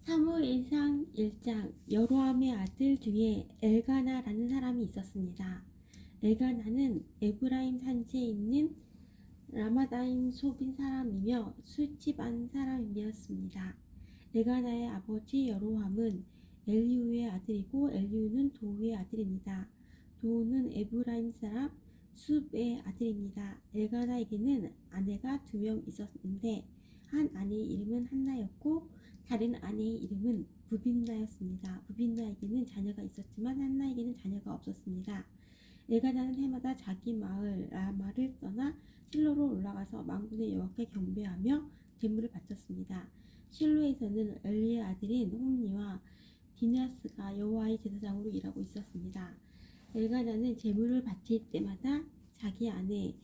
사무엘상 1장 여로함의 아들 중에 엘가나라는 사람이 있었습니다. 엘가나는 에브라임 산지에 있는 라마다임 소빈 사람이며 술집안 사람이었습니다. 엘가나의 아버지 여로함은 엘리후의 아들이고 엘리후는 도후의 아들입니다. 도후는 에브라임 사람 숲의 아들입니다. 엘가나에게는 아내가 2명 있었는데 한 아내의 이름은 한나였고 다른 아내의 이름은 부빈나였습니다. 부빈나에게는 자녀가 있었지만 한나에게는 자녀가 없었습니다. 엘가나는 해마다 자기 마을 라마를 떠나 실로로 올라가서 만군의 여호와께 경배하며 제물을 바쳤습니다. 실로에서는 엘리의 아들인 홈리와 비느하스가 여호와의 제사장으로 일하고 있었습니다. 엘가나는 제물을 바칠 때마다 자기 아내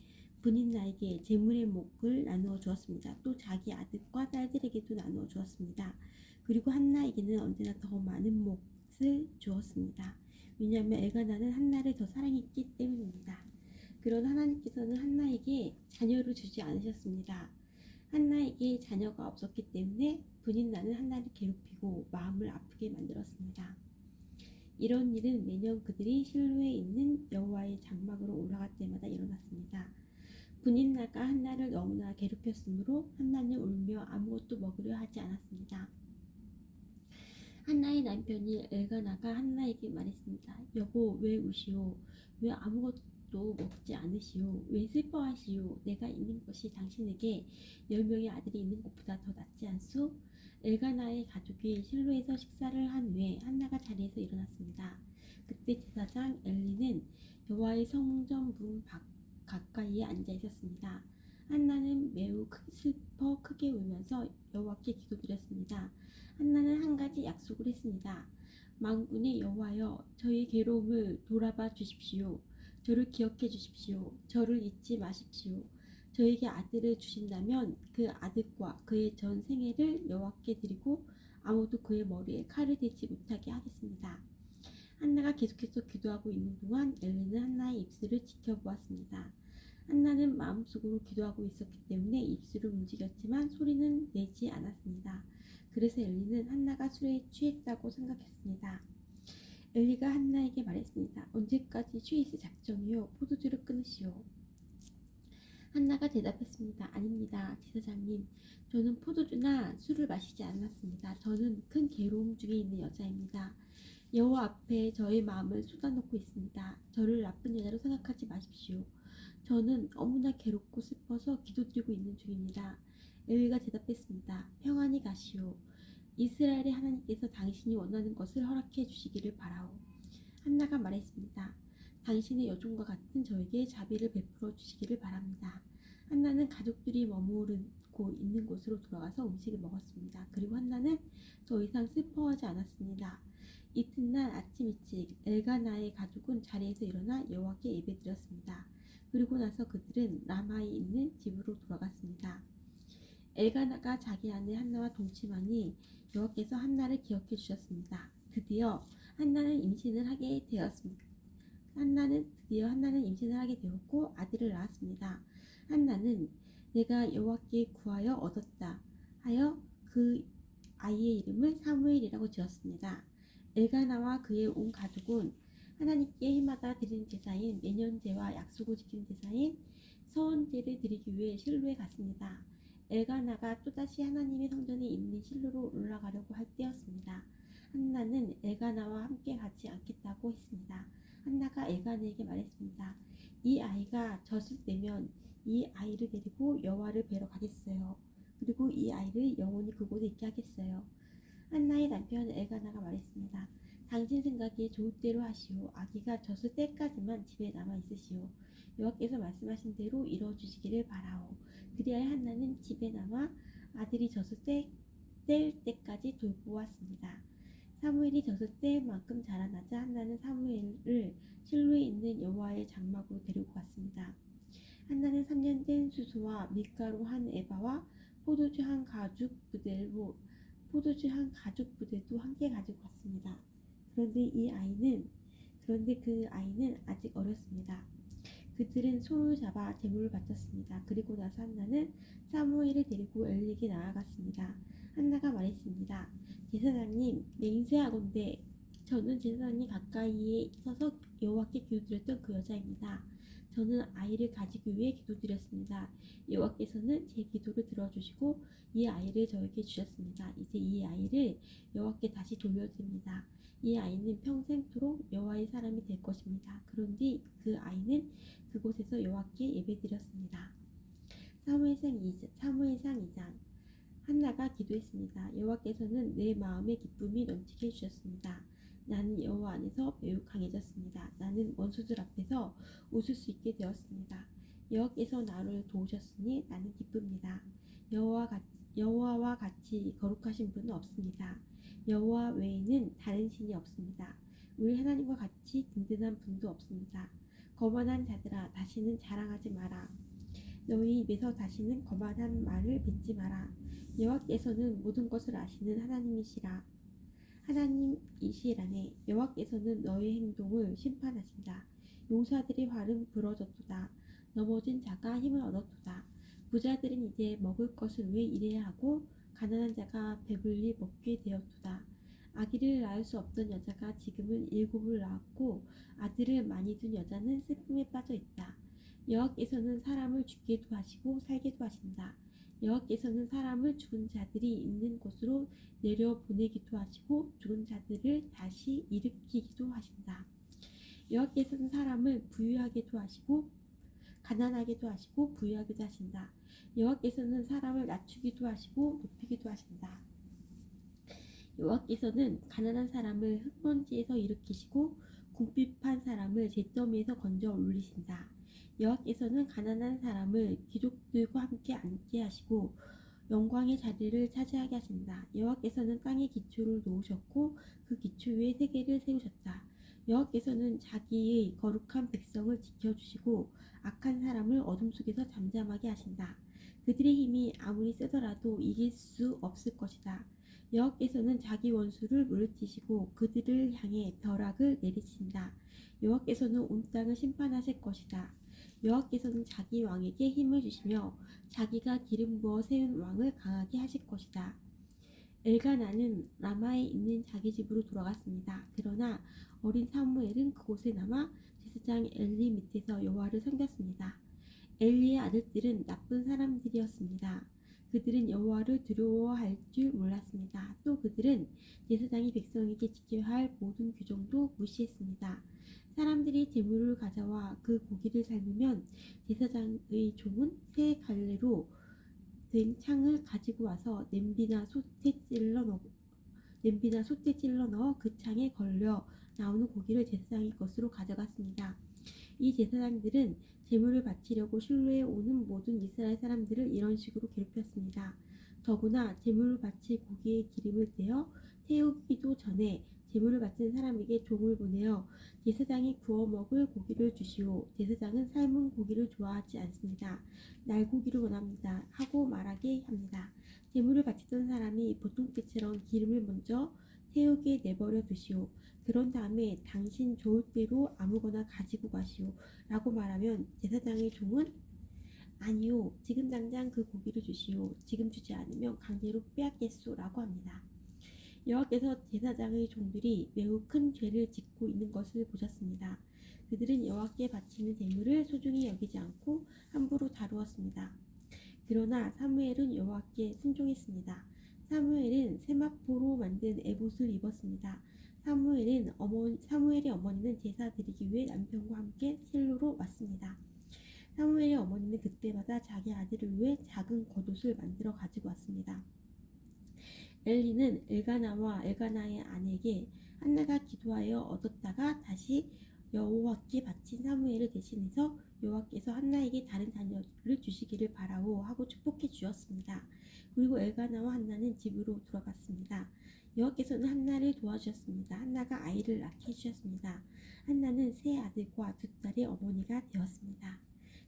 분인나에게 제물의 몫을 나누어 주었습니다. 또 자기 아들과 딸들에게도 나누어 주었습니다. 그리고 한나에게는 언제나 더 많은 몫을 주었습니다. 왜냐하면 엘가나는 한나를 더 사랑했기 때문입니다. 그러나 하나님께서는 한나에게 자녀를 주지 않으셨습니다. 한나에게 자녀가 없었기 때문에 분인나는 한나를 괴롭히고 마음을 아프게 만들었습니다. 이런 일은 매년 그들이 실로에 있는 여호와의 장막으로 올라갈 때마다 일어났습니다. 분인나가 한나를 너무나 괴롭혔으므로 한나는 울며 아무것도 먹으려 하지 않았습니다. 한나의 남편이 엘가나가 한나에게 말했습니다. 여보, 왜 우시오? 왜 아무것도 먹지 않으시오? 왜 슬퍼하시오? 내가 있는 것이 당신에게 10명의 아들이 있는 것보다 더 낫지 않소? 엘가나의 가족이 실로에서 식사를 한 후에 한나가 자리에서 일어났습니다. 그때 제사장 엘리는 여호와의 성전 문 가까이에 앉아 있었습니다. 한나는 매우 슬퍼 크게 울면서 여호와께 기도드렸습니다. 한나는 한 가지 약속을 했습니다. 만군의 여호와여, 저희 괴로움을 돌아봐 주십시오. 저를 기억해 주십시오. 저를 잊지 마십시오. 저에게 아들을 주신다면 그 아들과 그의 전 생애를 여호와께 드리고 아무도 그의 머리에 칼을 대지 못하게 하겠습니다. 한나가 계속해서 기도하고 있는 동안 엘리는 한나의 입술을 지켜보았습니다. 한나는 마음속으로 기도하고 있었기 때문에 입술을 움직였지만 소리는 내지 않았습니다. 그래서 엘리는 한나가 술에 취했다고 생각했습니다. 엘리가 한나에게 말했습니다. 언제까지 취해 있을 작정이요? 포도주를 끊으시오. 한나가 대답했습니다. 아닙니다, 제사장님. 저는 포도주나 술을 마시지 않았습니다. 저는 큰 괴로움 중에 있는 여자입니다. 여호와 앞에 저의 마음을 쏟아놓고 있습니다. 저를 나쁜 여자로 생각하지 마십시오. 저는 너무나 괴롭고 슬퍼서 기도드리고 있는 중입니다. 엘리가 대답했습니다. 평안히 가시오. 이스라엘의 하나님께서 당신이 원하는 것을 허락해 주시기를 바라오. 한나가 말했습니다. 당신의 여종과 같은 저에게 자비를 베풀어 주시기를 바랍니다. 한나는 가족들이 머무르고 있는 곳으로 돌아가서 음식을 먹었습니다. 그리고 한나는 더 이상 슬퍼하지 않았습니다. 이튿날 아침 일찍 엘가나의 가족은 자리에서 일어나 여호와께 예배드렸습니다. 그리고 나서 그들은 라마에 있는 집으로 돌아갔습니다. 엘가나가 자기 아내 한나와 동침하니 여호와께서 한나를 기억해 주셨습니다. 드디어 한나는 임신을 하게 되었습니다. 한나는 임신을 하게 되었고 아들을 낳았습니다. 한나는 내가 여호와께 구하여 얻었다 하여 그 아이의 이름을 사무엘이라고 지었습니다. 엘가나와 그의 온 가족은 하나님께 해마다 드리는 제사인 내년제와 약속을 지키는 제사인 서원제를 드리기 위해 실로에 갔습니다. 엘가나가 또다시 하나님의 성전에 있는 실로로 올라가려고 할 때였습니다. 한나는 엘가나와 함께 가지 않겠다고 했습니다. 한나가 엘가나에게 말했습니다. 이 아이가 젖을 떼면 이 아이를 데리고 여호와를 뵈러 가겠어요. 그리고 이 아이를 영원히 그곳에 있게 하겠어요. 한나의 남편 엘가나가 말했습니다. 당신 생각이 좋을 대로 하시오. 아기가 젖을 때까지만 집에 남아 있으시오. 여호와께서 말씀하신 대로 이루어주시기를 바라오. 그리하여 한나는 집에 남아 아들이 젖을 뗄 때까지 돌보았습니다. 사무엘이 젖을 뗄 만큼 자라나자 한나는 사무엘을 실로에 있는 여호와의 장막으로 데리고 갔습니다. 한나는 3년 된 수수와 밀가루 한 에바와 포도주 한 가죽 부대도 함께 가지고 갔습니다. 그런데 그 아이는 아직 어렸습니다. 그들은 소를 잡아 제물을 바쳤습니다. 그리고 나서 한나는 사무엘을 데리고 엘리에게 나아갔습니다. 한나가 말했습니다. 제사장님, 맹세하건대 저는 제사장님 가까이에 서서 여호와께 기도드렸던 그 여자입니다. 저는 아이를 가지기 위해 기도드렸습니다. 여호와께서는 제 기도를 들어주시고 이 아이를 저에게 주셨습니다. 이제 이 아이를 여호와께 다시 돌려드립니다. 이 아이는 평생토록 여호와의 사람이 될 것입니다. 그런 뒤 그 아이는 그곳에서 여호와께 예배드렸습니다. 사무엘상 2장 한나가 기도했습니다. 여호와께서는 내 마음에 기쁨이 넘치게 해주셨습니다. 나는 여호와 안에서 매우 강해졌습니다. 나는 원수들 앞에서 웃을 수 있게 되었습니다. 여호와께서 나를 도우셨으니 나는 기쁩니다. 여호와와 같이 거룩하신 분은 없습니다. 여호와 외에는 다른 신이 없습니다. 우리 하나님과 같이 든든한 분도 없습니다. 거만한 자들아, 다시는 자랑하지 마라. 너희 입에서 다시는 거만한 말을 뱉지 마라. 여호와께서는 모든 것을 아시는 하나님이시라네. 여호와께서는 너의 행동을 심판하신다. 용사들의 활은 부러졌도다. 넘어진 자가 힘을 얻었도다. 부자들은 이제 먹을 것을 위해 일해야 하고 가난한 자가 배불리 먹게 되었도다. 아기를 낳을 수 없던 여자가 지금은 7을 낳았고 아들을 많이 둔 여자는 슬픔에 빠져 있다. 여호와께서는 사람을 죽게도 하시고 살게도 하신다. 여호와께서는 사람을 죽은 자들이 있는 곳으로 내려보내기도 하시고 죽은 자들을 다시 일으키기도 하신다. 여호와께서는 사람을 부유하게도 하시고 가난하게도 하시고 부유하게도 하신다. 여호와께서는 사람을 낮추기도 하시고 높이기도 하신다. 여호와께서는 가난한 사람을 흙먼지에서 일으키시고 궁핍한 사람을 잿더미에서 건져 올리신다. 여호와께서는 가난한 사람을 귀족들과 함께 앉게 하시고 영광의 자리를 차지하게 하신다. 여호와께서는 땅의 기초를 놓으셨고 그 기초 위에 세계를 세우셨다. 여호와께서는 자기의 거룩한 백성을 지켜주시고 악한 사람을 어둠 속에서 잠잠하게 하신다. 그들의 힘이 아무리 세더라도 이길 수 없을 것이다. 여호와께서는 자기 원수를 물리치시고 그들을 향해 벼락을 내리신다. 여호와께서는 온 땅을 심판하실 것이다. 여호와께서는 자기 왕에게 힘을 주시며 자기가 기름 부어 세운 왕을 강하게 하실 것이다. 엘가나는 라마에 있는 자기 집으로 돌아갔습니다. 그러나 어린 사무엘은 그곳에 남아 제사장 엘리 밑에서 여호와를 섬겼습니다. 엘리의 아들들은 나쁜 사람들이었습니다. 그들은 여호와를 두려워할 줄 몰랐습니다. 또 그들은 제사장이 백성에게 지켜야 할 모든 규정도 무시했습니다. 사람들이 제물을 가져와 그 고기를 삶으면 제사장의 종은 새 갈래로 된 창을 가지고 와서 냄비나 솥에 찔러 넣어 그 창에 걸려 나오는 고기를 제사장의 것으로 가져갔습니다. 이 제사장들은 제물을 바치려고 실로에 오는 모든 이스라엘 사람들을 이런 식으로 괴롭혔습니다. 더구나 제물을 바칠 고기에 기름을 떼어 태우기도 전에 제물을 바친 사람에게 종을 보내어 제사장이 구워 먹을 고기를 주시오. 제사장은 삶은 고기를 좋아하지 않습니다. 날고기를 원합니다. 하고 말하게 합니다. 제물을 바치던 사람이 보통 때처럼 기름을 먼저 태우게 내버려 두시오. 그런 다음에 당신 좋을 대로 아무거나 가지고 가시오. 라고 말하면 제사장의 종은 아니요, 지금 당장 그 고기를 주시오. 지금 주지 않으면 강제로 빼앗겠소. 라고 합니다. 여호와께서 제사장의 종들이 매우 큰 죄를 짓고 있는 것을 보셨습니다. 그들은 여호와께 바치는 제물을 소중히 여기지 않고 함부로 다루었습니다. 그러나 사무엘은 여호와께 순종했습니다. 사무엘은 세마포로 만든 에봇을 입었습니다. 사무엘의 어머니는 제사 드리기 위해 남편과 함께 실로로 왔습니다. 사무엘의 어머니는 그때마다 자기 아들을 위해 작은 겉옷을 만들어 가지고 왔습니다. 엘리는 엘가나와 엘가나의 아내에게 한나가 기도하여 얻었다가 다시 여호와께 바친 사무엘을 대신해서 여호와께서 한나에게 다른 자녀를 주시기를 바라오 하고 축복해 주었습니다. 그리고 엘가나와 한나는 집으로 돌아갔습니다. 여호와께서는 한나를 도와주셨습니다. 한나가 아이를 낳게 해주셨습니다. 한나는 세 아들과 두 딸의 어머니가 되었습니다.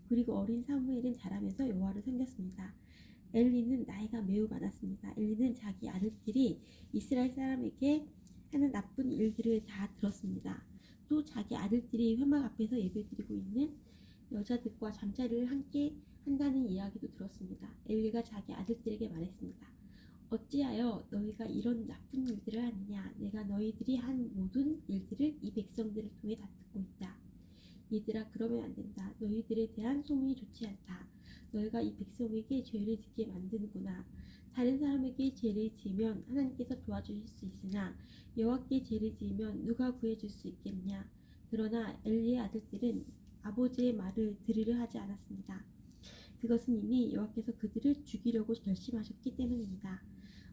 그리고 어린 사무엘은 자라면서 여호와를 섬겼습니다. 엘리는 나이가 매우 많았습니다. 엘리는 자기 아들들이 이스라엘 사람에게 하는 나쁜 일들을 다 들었습니다. 또 자기 아들들이 회막 앞에서 예배드리고 있는 여자들과 잠자리를 함께 한다는 이야기도 들었습니다. 엘리가 자기 아들들에게 말했습니다. 어찌하여 너희가 이런 나쁜 일들을 하느냐? 내가 너희들이 한 모든 일들을 이 백성들을 통해 다 듣고 있다. 얘들아, 그러면 안 된다. 너희들에 대한 소문이 좋지 않다. 너희가 이 백성에게 죄를 짓게 만드는구나. 다른 사람에게 죄를 지으면 하나님께서 도와주실 수 있으나 여호와께 죄를 지으면 누가 구해줄 수 있겠느냐. 그러나 엘리의 아들들은 아버지의 말을 들으려 하지 않았습니다. 그것은 이미 여호와께서 그들을 죽이려고 결심하셨기 때문입니다.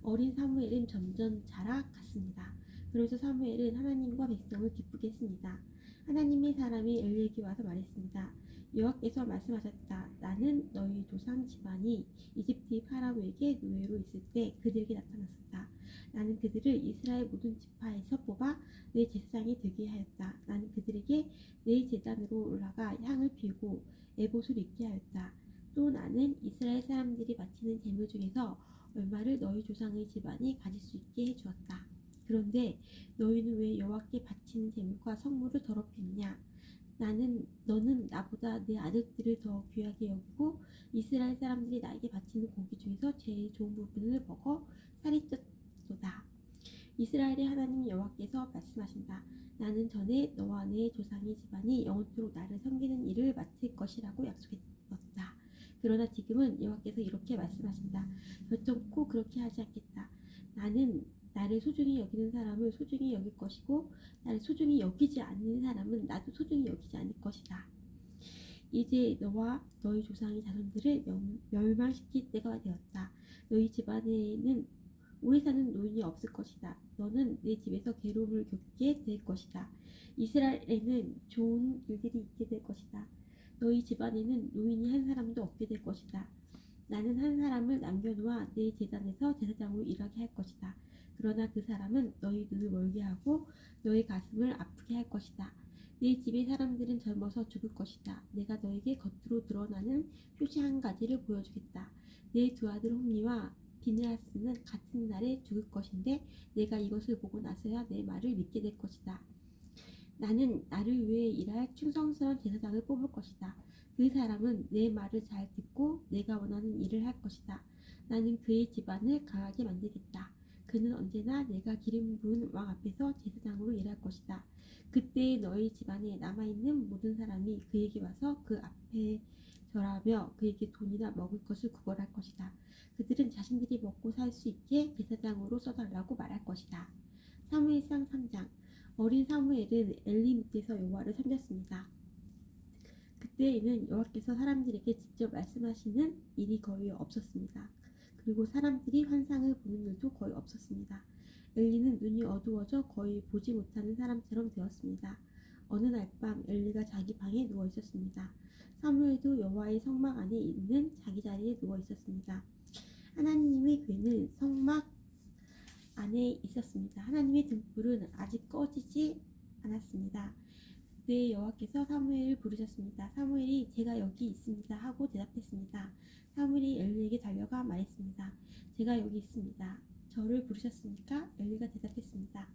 어린 사무엘은 점점 자라갔습니다. 그러면서 사무엘은 하나님과 백성을 기쁘게 했습니다. 하나님의 사람이 엘리에게 와서 말했습니다. 여호와께서 말씀하셨다. 나는 너희 조상 집안이 이집트의 파라오에게 노예로 있을 때 그들에게 나타났었다. 나는 그들을 이스라엘 모든 지파에서 뽑아 내 제사장이 되게 하였다. 나는 그들에게 내 제단으로 올라가 향을 피우고 에봇을 입게 하였다. 또 나는 이스라엘 사람들이 바치는 제물 중에서 얼마를 너희 조상의 집안이 가질 수 있게 해주었다. 그런데 너희는 왜 여호와께 바치는 제물과 성물을 더럽혔느냐? 너는 나보다 내 아들들을 더 귀하게 여기고 이스라엘 사람들이 나에게 바치는 고기 중에서 제일 좋은 부분을 먹어 살이 쪘도다. 이스라엘의 하나님 여호와께서 말씀하신다. 나는 전에 너와 내 조상의 집안이 영원토록 나를 섬기는 일을 마칠 것이라고 약속했었다. 그러나 지금은 여호와께서 이렇게 말씀하신다. 결정코 그렇게 하지 않겠다. 나는 나를 소중히 여기는 사람을 소중히 여길 것이고 나를 소중히 여기지 않는 사람은 나도 소중히 여기지 않을 것이다. 이제 너와 너희 조상의 자손들을 멸망시킬 때가 되었다. 너희 집안에는 오래 사는 노인이 없을 것이다. 너는 내 집에서 괴로움을 겪게 될 것이다. 이스라엘에는 좋은 일들이 있게 될 것이다. 너희 집안에는 노인이 한 사람도 없게 될 것이다. 나는 한 사람을 남겨놓아 내 제단에서 제사장으로 일하게 할 것이다. 그러나 그 사람은 너희 눈을 멀게 하고 너희 가슴을 아프게 할 것이다. 내 집의 사람들은 젊어서 죽을 것이다. 내가 너에게 겉으로 드러나는 표시 한 가지를 보여주겠다. 내 두 아들 홈리와 비느하스는 같은 날에 죽을 것인데 내가 이것을 보고 나서야 내 말을 믿게 될 것이다. 나는 나를 위해 일할 충성스러운 제사장을 뽑을 것이다. 그 사람은 내 말을 잘 듣고 내가 원하는 일을 할 것이다. 나는 그의 집안을 강하게 만들겠다. 그는 언제나 내가 기름 부은 왕 앞에서 제사장으로 일할 것이다. 그때 너희 집안에 남아있는 모든 사람이 그에게 와서 그 앞에 절하며 그에게 돈이나 먹을 것을 구걸할 것이다. 그들은 자신들이 먹고 살 수 있게 제사장으로 써달라고 말할 것이다. 사무엘상 3장. 어린 사무엘은 엘리 밑에서 여호와를 섬겼습니다. 그때에는 여호와께서 사람들에게 직접 말씀하시는 일이 거의 없었습니다. 그리고 사람들이 환상을 보는 일도 거의 없었습니다. 엘리는 눈이 어두워져 거의 보지 못하는 사람처럼 되었습니다. 어느 날 밤 엘리가 자기 방에 누워 있었습니다. 사무엘도 여호와의 성막 안에 있는 자기 자리에 누워 있었습니다. 하나님의 괴는 성막 안에 있었습니다. 하나님의 등불은 아직 꺼지지 않았습니다. 그때 여호와께서 사무엘을 부르셨습니다. 사무엘이 제가 여기 있습니다 하고 대답했습니다. 사무엘이 엘리에게 달려가 말했습니다. 제가 여기 있습니다. 저를 부르셨습니까? 엘리가 대답했습니다.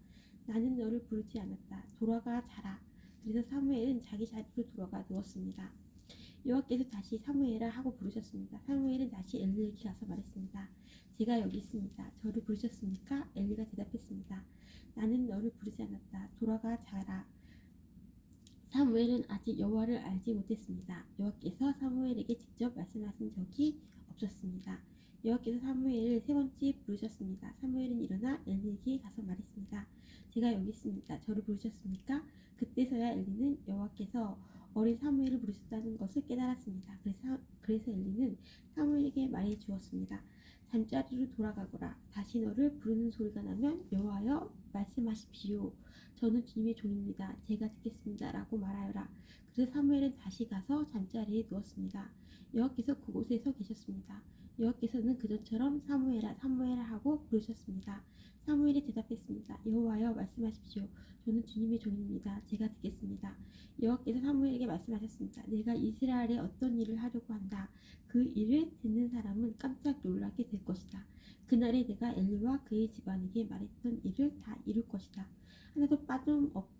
나는 너를 부르지 않았다. 돌아가 자라. 그래서 사무엘은 자기 자리로 돌아가 누웠습니다. 여호와께서 다시 사무엘아 하고 부르셨습니다. 사무엘은 다시 엘리에게 가서 말했습니다. 제가 여기 있습니다. 저를 부르셨습니까? 엘리가 대답했습니다. 나는 너를 부르지 않았다. 돌아가 자라. 사무엘은 아직 여호와를 알지 못했습니다. 여호와께서 사무엘에게 직접 말씀하신 적이 없었습니다. 여호와께서 사무엘을 세 번째 부르셨습니다. 사무엘은 일어나 엘리에게 가서 말했습니다. 제가 여기 있습니다. 저를 부르셨습니까? 그때서야 엘리는 여호와께서 어린 사무엘을 부르셨다는 것을 깨달았습니다. 그래서 엘리는 사무엘에게 말해 주었습니다. 잠자리로 돌아가거라. 다시 너를 부르는 소리가 나면 여호와여 말씀하십시오. 저는 주님의 종입니다. 제가 듣겠습니다. 라고 말하여라. 그래서 사무엘은 다시 가서 잠자리에 누웠습니다. 여호와께서 그곳에 서 계셨습니다. 여호와께서는 그전처럼 사무엘아 사무엘아 하고 부르셨습니다. 사무엘이 대답했습니다. 여호와여 말씀하십시오. 저는 주님의 종입니다. 제가 듣겠습니다. 여호와께서 사무엘에게 말씀하셨습니다. 내가 이스라엘에 어떤 일을 하려고 한다. 그 일을 듣는 사람은 깜짝 놀라게 될 것이다. 그날에 내가 엘리와 그의 집안에게 말했던 일을 다 이룰 것이다.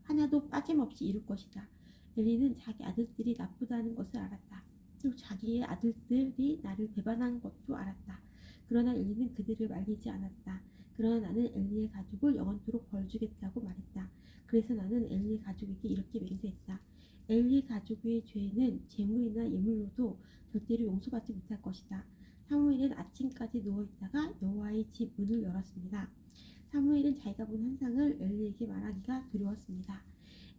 하나도 빠짐없이 이룰 것이다. 엘리는 자기 아들들이 나쁘다는 것을 알았다. 또 자기의 아들들이 나를 배반한 것도 알았다. 그러나 엘리는 그들을 말리지 않았다. 그러나 나는 엘리의 가족을 영원토록 벌주겠다고 말했다. 그래서 나는 엘리의 가족에게 이렇게 맹세했다. 엘리 가족의 죄는 재물이나 예물로도 절대로 용서받지 못할 것이다. 사무엘은 아침까지 누워있다가 여호와의 집 문을 열었습니다. 사무엘은 자기가 본 환상을 엘리에게 말하기가 두려웠습니다.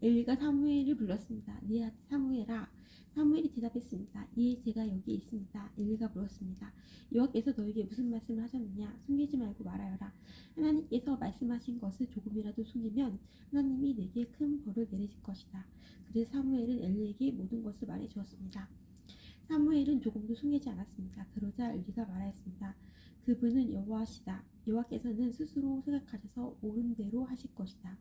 엘리가 사무엘을 불렀습니다. 네 아들 사무엘아. 사무엘이 대답했습니다. 예, 제가 여기 있습니다. 엘리가 물었습니다. 여호와께서 너에게 무슨 말씀을 하셨느냐? 숨기지 말고 말하여라. 하나님께서 말씀하신 것을 조금이라도 숨기면 하나님이 내게 큰 벌을 내리실 것이다. 그래서 사무엘은 엘리에게 모든 것을 말해 주었습니다. 사무엘은 조금도 숨기지 않았습니다. 그러자 엘리가 말하였습니다. 그분은 여호와시다. 여호와께서는 스스로 생각하셔서 옳은 대로 하실 것이다.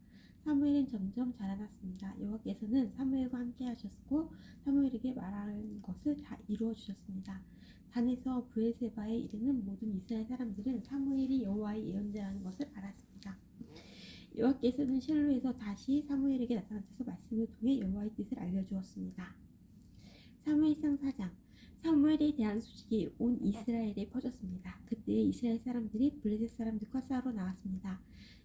사무엘은 점점 자라났습니다. 여호와께서는 사무엘과 함께 하셨고 사무엘에게 말하는 것을 다 이루어 주셨습니다. 단에서 브엘세바에 이르는 모든 이스라엘 사람들은 사무엘이 여호와의 예언자라는 것을 알았습니다. 여호와께서는 실로에서 다시 사무엘에게 나타나셔서 말씀을 통해 여호와의 뜻을 알려주었습니다. 사무엘상 4장. 사무엘에 대한 소식이 온 이스라엘에 퍼졌습니다. 그때 이스라엘 사람들이 블레셋 사람들과 싸우러 나왔습니다.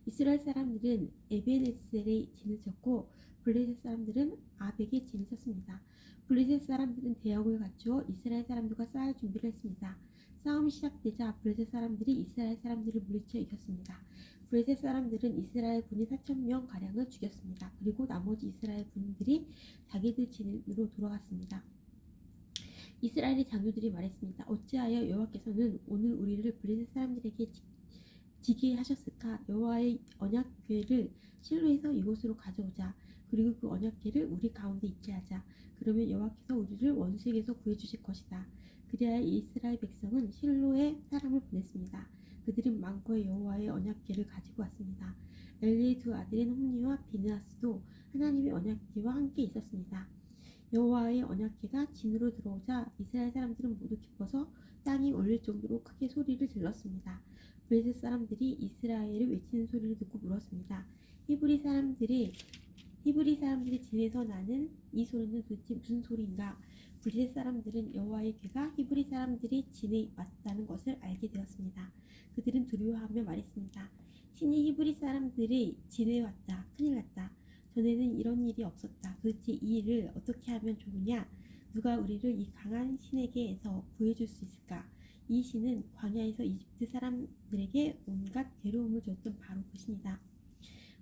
이스라엘 사람들은 에벤에셀에 진을 쳤고 블레셋 사람들은 아벡에 진을 쳤습니다. 블레셋 사람들은 대역을 갖추어 이스라엘 사람들과 싸울 준비를 했습니다. 싸움이 시작되자 블레셋 사람들이 이스라엘 사람들을 물리쳐 이겼습니다. 블레셋 사람들은 이스라엘 군인 4,000명 가량을 죽였습니다. 그리고 나머지 이스라엘 군인들이 자기들 진으로 돌아갔습니다. 이스라엘의 장로들이 말했습니다. 어찌하여 여호와께서는 오늘 우리를 블레셋 사람들에게 지게 하셨을까? 여호와의 언약궤를 실로에서 이곳으로 가져오자. 그리고 그 언약궤를 우리 가운데 있게 하자. 그러면 여호와께서 우리를 원수에게서 구해주실 것이다. 그래야 이스라엘 백성은 실로에 사람을 보냈습니다. 그들은 망고의 여호와의 언약궤를 가지고 왔습니다. 엘리의 두 아들인 홈니와 비느하스도 하나님의 언약궤와 함께 있었습니다. 여호와의 언약궤가 진으로 들어오자 이스라엘 사람들은 모두 기뻐서 땅이 울릴 정도로 크게 소리를 질렀습니다. 블레셋 사람들이 이스라엘을 외치는 소리를 듣고 물었습니다. 히브리 사람들이 진에서 나는 이 소리는 도대체 무슨 소리인가? 블레셋 사람들은 여호와의 궤가 히브리 사람들이 진에 왔다는 것을 알게 되었습니다. 그들은 두려워하며 말했습니다. 신이 히브리 사람들이 진에 왔다. 큰일 났다. 전에는 이런 일이 없었다. 도대체 이 일을 어떻게 하면 좋으냐? 누가 우리를 이 강한 신에게서 구해줄 수 있을까? 이 신은 광야에서 이집트 사람들에게 온갖 괴로움을 줬던 바로 그 신이다.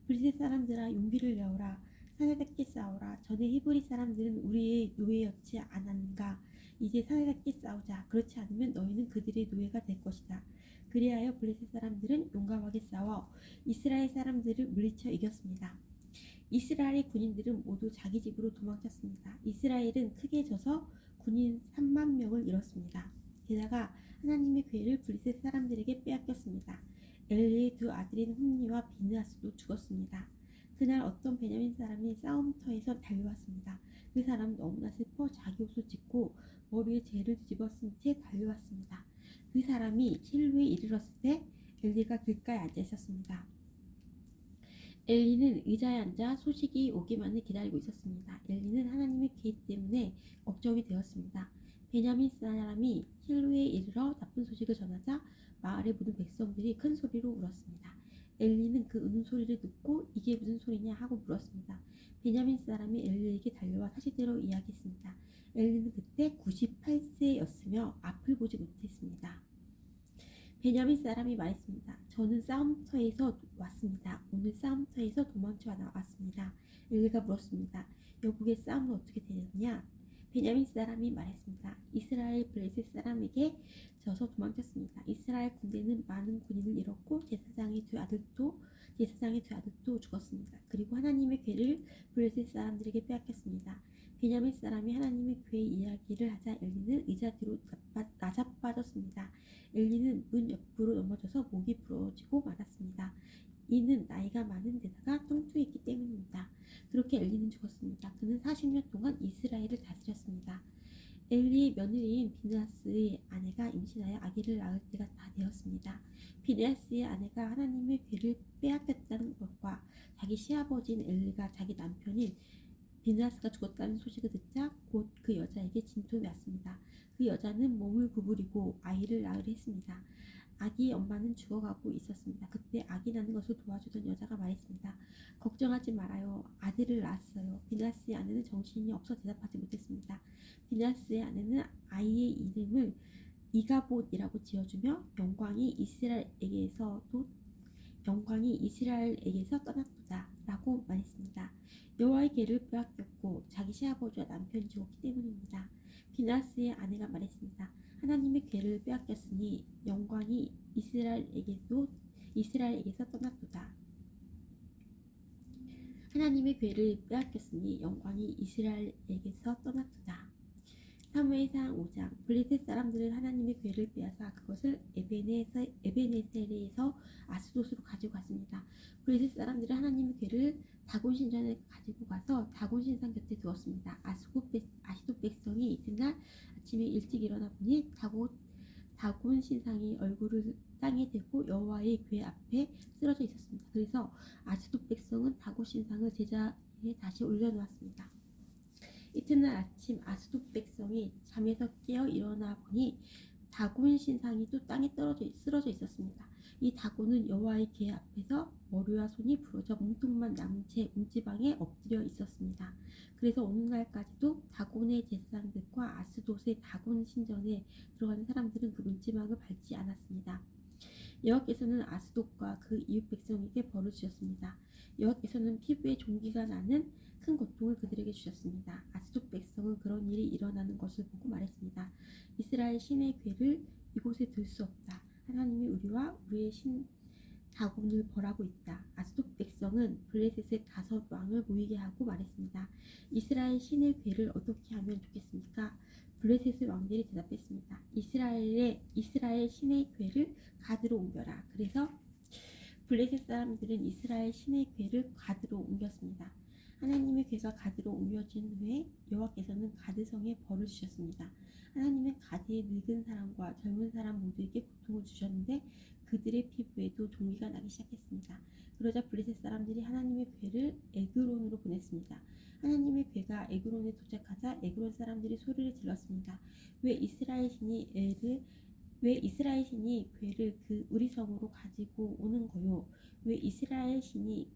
블레셋 사람들아 용기를 내어라. 사내답게 싸우라. 전에 히브리 사람들은 우리의 노예였지 않았는가? 이제 사내답게 싸우자. 그렇지 않으면 너희는 그들의 노예가 될 것이다. 그리하여 블레셋 사람들은 용감하게 싸워 이스라엘 사람들을 물리쳐 이겼습니다. 이스라엘의 군인들은 모두 자기 집으로 도망쳤습니다. 이스라엘은 크게 져서 군인 3만 명을 잃었습니다. 게다가 하나님의 궤를 블레셋 사람들에게 빼앗겼습니다. 엘리의 두 아들인 홈니와 비느하스도 죽었습니다. 그날 어떤 베냐민 사람이 싸움터에서 달려왔습니다. 그 사람은 너무나 슬퍼 자기 옷을 찢고 머리에 재를 뒤집어 쓴 채 달려왔습니다. 그 사람이 실로에 이르렀을 때 엘리가 길가에 앉아 있었습니다. 엘리는 의자에 앉아 소식이 오기만을 기다리고 있었습니다. 엘리는 하나님의 궤 때문에 걱정이 되었습니다. 베냐민 사람이 실로에 이르러 나쁜 소식을 전하자 마을의 모든 백성들이 큰 소리로 울었습니다. 엘리는 그 우는 소리를 듣고 이게 무슨 소리냐 하고 물었습니다. 베냐민 사람이 엘리에게 달려와 사실대로 이야기했습니다. 엘리는 그때 98세였으며 앞을 보지 못했습니다. 베냐민 사람이 말했습니다. 저는 싸움터에서 왔습니다. 오늘 싸움터에서 도망쳐 나왔습니다. 엘리가 물었습니다. 여보게 싸움은 어떻게 되느냐? 베냐민 사람이 말했습니다. 이스라엘 블레셋 사람에게 져서 도망쳤습니다. 이스라엘 군대는 많은 군인을 잃었고 제사장의 두 아들도 죽었습니다. 그리고 하나님의 궤를 블레셋 사람들에게 빼앗겼습니다. 베냐민 사람이 하나님의 궤 이야기를 하자 엘리는 의자 뒤로 나자빠졌습니다. 엘리는 문 옆으로 넘어져서 목이 부러지고 말았습니다. 이는 나이가 많은 데다가 뚱뚱했기 때문입니다. 그렇게 엘리는 죽었습니다. 그는 40년 동안 이스라엘을 다스렸습니다. 엘리의 며느리인 비느하스의 아내가 임신하여 아기를 낳을 때가 다 되었습니다. 비느하스의 아내가 하나님의 궤를 빼앗겼다는 것과 자기 시아버지인 엘리가 자기 남편인 비느하스가 죽었다는 소식을 듣자 곧 그 여자에게 진통이 왔습니다. 그 여자는 몸을 구부리고 아이를 낳으려 했습니다. 아기의 엄마는 죽어가고 있었습니다. 그때 아기 낳는 것을 도와주던 여자가 말했습니다. 걱정하지 말아요. 아들을 낳았어요. 비나스의 아내는 정신이 없어 대답하지 못했습니다. 비나스의 아내는 아이의 이름을 이가봇이라고 지어주며 영광이 이스라엘에게서 떠났도다 라고 말했습니다. 여호와의 궤를 빼앗겼고 자기 시아버지와 남편이 죽었기 때문입니다. 비나스의 아내가 말했습니다. 하나님의 궤를 빼앗겼으니 영광이 이스라엘에게서 떠났도다. 하나님의 궤를 빼앗겼으니 영광이 이스라엘에게서 떠났도다. 사무엘상 5장. 블레셋 사람들은 하나님의 궤를 빼앗아 그것을 에베네셀에서 아스돗으로 가지고 갔습니다. 블레셋 사람들은 하나님의 궤를 다곤 신전에 가지고 가서 다곤 신상 곁에 두었습니다. 아시돗 백성이 이튿날 아침에 일찍 일어나 보니 다곤 신상이 얼굴을 땅에 대고 여호와의 궤 앞에 쓰러져 있었습니다. 그래서 아시돗 백성은 다곤 신상을 제자리에 다시 올려놓았습니다. 이튿날 아침 아스돗 백성이 잠에서 깨어 일어나 보니 다곤 신상이 또 땅에 쓰러져 있었습니다. 이 다곤은 여호와의 궤 앞에서 머리와 손이 부러져 몸통만 남은 채 문지방에 엎드려 있었습니다. 그래서 오늘날까지도 다곤의 제사장들과 아스돗의 다곤 신전에 들어가는 사람들은 그 문지방을 밟지 않았습니다. 여호와께서는 아스돗과 그 이웃 백성에게 벌을 주셨습니다. 여호와께서는 피부에 종기가 나는 큰 고통을 그들에게 주셨습니다. 아스돗 백성은 그런 일이 일어나는 것을 보고 말했습니다. 이스라엘 신의 궤를 이곳에 둘 수 없다. 하나님이 우리와 우리의 신 다곤을 벌하고 있다. 아스돗 백성은 블레셋의 5 왕을 모이게 하고 말했습니다. 이스라엘 신의 궤를 어떻게 하면 좋겠습니까? 블레셋의 왕들이 대답했습니다. 이스라엘 신의 궤를 가드로 옮겨라. 그래서 블레셋 사람들은 이스라엘 신의 궤를 가드로 옮겼습니다. 하나님의 궤가 가드로 옮겨진 후에 여호와께서는 가드성에 벌을 주셨습니다. 하나님은 가드의 늙은 사람과 젊은 사람 모두에게 고통을 주셨는데 그들의 피부에도 종기가 나기 시작했습니다. 그러자 블레셋 사람들이 하나님의 궤를 에그론으로 보냈습니다. 하나님의 궤가 에그론에 도착하자 에그론 사람들이 소리를 질렀습니다. 왜 이스라엘 신이 궤를 우리 성으로 가지고 오는 거요? 왜 이스라엘 신이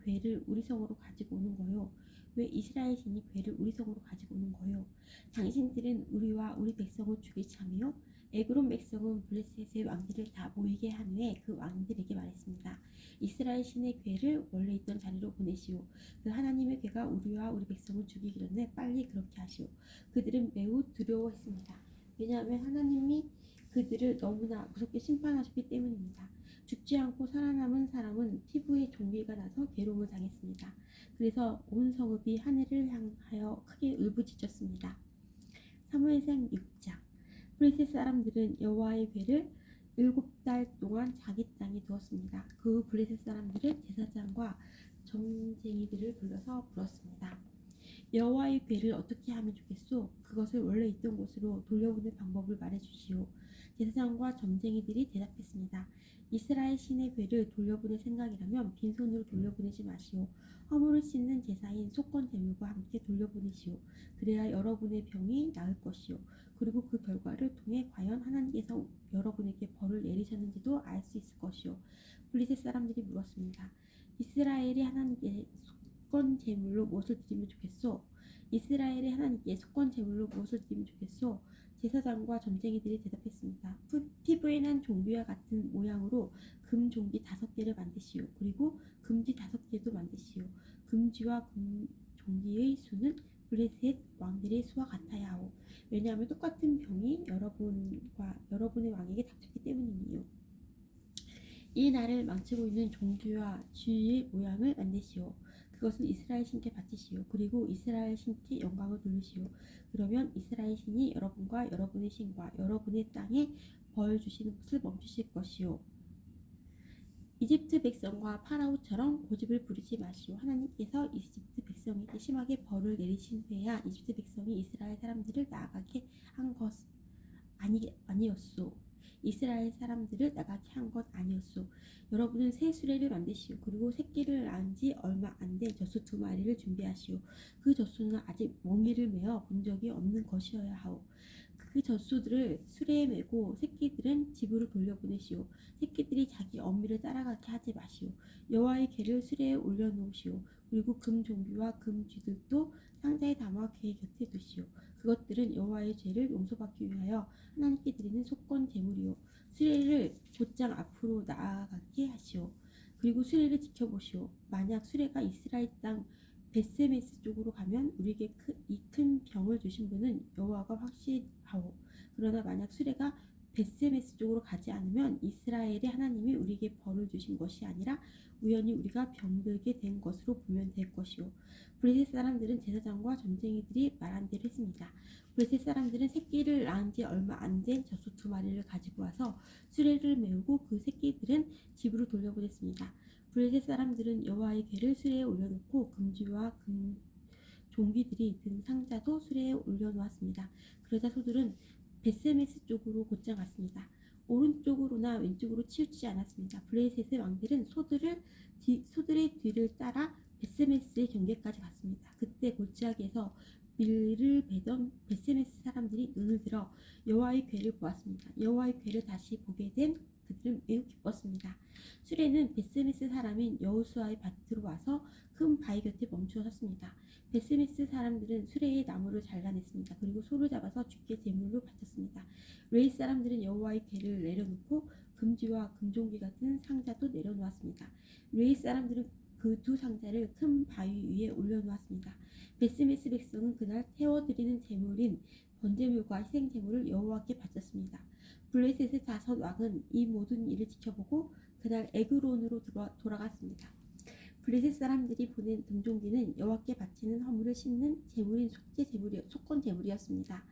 궤를 우리 성으로 가지고 오는 거요? 왜 이스라엘 신이 궤를 우리 성으로 가지고 오는 거요? 당신들은 우리와 우리 백성을 죽이지 않으며 에그론 백성은 블레셋의 왕들을 다 모이게 한 후에 그 왕들에게 말했습니다. 이스라엘 신의 궤를 원래 있던 자리로 보내시오. 그 하나님의 궤가 우리와 우리 백성을 죽이기 전에 빨리 그렇게 하시오. 그들은 매우 두려워했습니다. 왜냐하면 하나님이 그들을 너무나 무섭게 심판하셨기 때문입니다. 죽지 않고 살아남은 사람은 피부에 종기가 나서 괴로움을 당했습니다. 그래서 온 성읍이 하늘을 향하여 크게 울부짖었습니다. 사무엘상 6장. 블레셋 사람들은 여호와의 궤를 7달 동안 자기 땅에 두었습니다. 그 후 블레셋 사람들은 제사장과 점쟁이들을 불러서 물었습니다. 여호와의 궤를 어떻게 하면 좋겠소? 그것을 원래 있던 곳으로 돌려보낼 방법을 말해주시오. 제사장과 점쟁이들이 대답했습니다. 이스라엘 신의 궤를 돌려보낼 생각이라면 빈손으로 돌려보내지 마시오. 허물을 씻는 제사인 속건 제물과 함께 돌려보내시오. 그래야 여러분의 병이 나을 것이오. 그리고 그 결과를 통해 과연 하나님께서 여러분에게 벌을 내리셨는지도 알 수 있을 것이오. 블레셋 사람들이 물었습니다. 이스라엘이 하나님께 속건 제물로 무엇을 드리면 좋겠소? 이스라엘의 하나님께 속건 제물로 무엇을 드리면 좋겠소? 제사장과 점쟁이들이 대답했습니다. 피부에 난 종기와 같은 모양으로 금 종기 5개를 만드시오. 그리고 금지 5개도 만드시오. 금지와 종기의 수는 블레셋 왕들의 수와 같아야 하오. 왜냐하면 똑같은 병이 여러분의 왕에게 닥쳤기 때문이니요. 이 날을 망치고 있는 종기와 쥐의 모양을 만드시오. 그것을 이스라엘 신께 바치시오. 그리고 이스라엘 신께 영광을 돌리시오. 그러면 이스라엘 신이 여러분과 여러분의 신과 여러분의 땅에 벌 주시는 것을 멈추실 것이오. 이집트 백성과 파라오처럼 고집을 부리지 마시오. 하나님께서 이집트 백성에게 심하게 벌을 내리신 후에야 이집트 백성이 이스라엘 사람들을 나아가게 한 것 아니었소. 이스라엘 사람들을 나가게 한 것 아니었소. 여러분은 새 수레를 만드시오. 그리고 새끼를 낳은 지 얼마 안 된 젖소 2마리를 준비하시오. 그 젖소는 아직 멍이를 메어 본 적이 없는 것이어야 하오. 그 젖소들을 수레에 메고 새끼들은 집으로 돌려보내시오. 새끼들이 자기 어미를 따라가게 하지 마시오. 여호와의 궤를 수레에 올려놓으시오. 그리고 금 종비와 금 쥐들도 상자에 담아 궤 곁에 두시오. 그것들은 여호와의 죄를 용서받기 위하여 하나님께 드리는 속건 제물이요. 수레를 곧장 앞으로 나아가게 하시오. 그리고 수레를 지켜보시오. 만약 수레가 이스라엘 땅 베세메스 쪽으로 가면 우리에게 이 큰 병을 주신 분은 여호와가 확실하오. 그러나 만약 수레가 베세메스 쪽으로 가지 않으면 이스라엘의 하나님이 우리에게 벌을 주신 것이 아니라 우연히 우리가 병들게 된 것으로 보면 될 것이오. 블레셋 사람들은 제사장과 점쟁이들이 말한 대로 했습니다. 블레셋 사람들은 새끼를 낳은 지 얼마 안 된 젖소 2마리를 가지고 와서 수레를 메우고 그 새끼들은 집으로 돌려보냈습니다. 블레셋 사람들은 여호와의 궤를 수레에 올려놓고 금쥐와 금 종기들이 든 상자도 수레에 올려놓았습니다. 그러자 소들은 베세메스 쪽으로 곧장 갔습니다. 오른쪽으로나 왼쪽으로 치우치지 않았습니다. 블레셋의 왕들은 소들의 뒤를 따라 베세메스의 경계까지 갔습니다. 그때 골짜기에서 밀을 베던 베세메스 사람들이 눈을 들어 여호와의 궤를 보았습니다. 여호와의 궤를 다시 보게 된 그들은 매우 기뻤습니다. 수레는 베세메스 사람인 여호수아의 밭으로 와서 큰 바위 곁에 멈추어 섰습니다. 베세메스 사람들은 수레의 나무를 잘라냈습니다. 그리고 소를 잡아서 주께 제물로 바쳤습니다. 레이 사람들은 여호와의 궤를 내려놓고 금지와 금종기 같은 상자도 내려놓았습니다. 레이 사람들은 그 두 상자를 큰 바위 위에 올려놓았습니다. 베세메스 백성은 그날 태워드리는 제물인 번제물과 희생제물을 여호와께 바쳤습니다. 블레셋의 5왕은 이 모든 일을 지켜보고 그날 에그론으로 돌아갔습니다. 블레셋 사람들이 보낸 금종기는 여호와께 바치는 허물을 씻는 제물인 속건 제물이었습니다.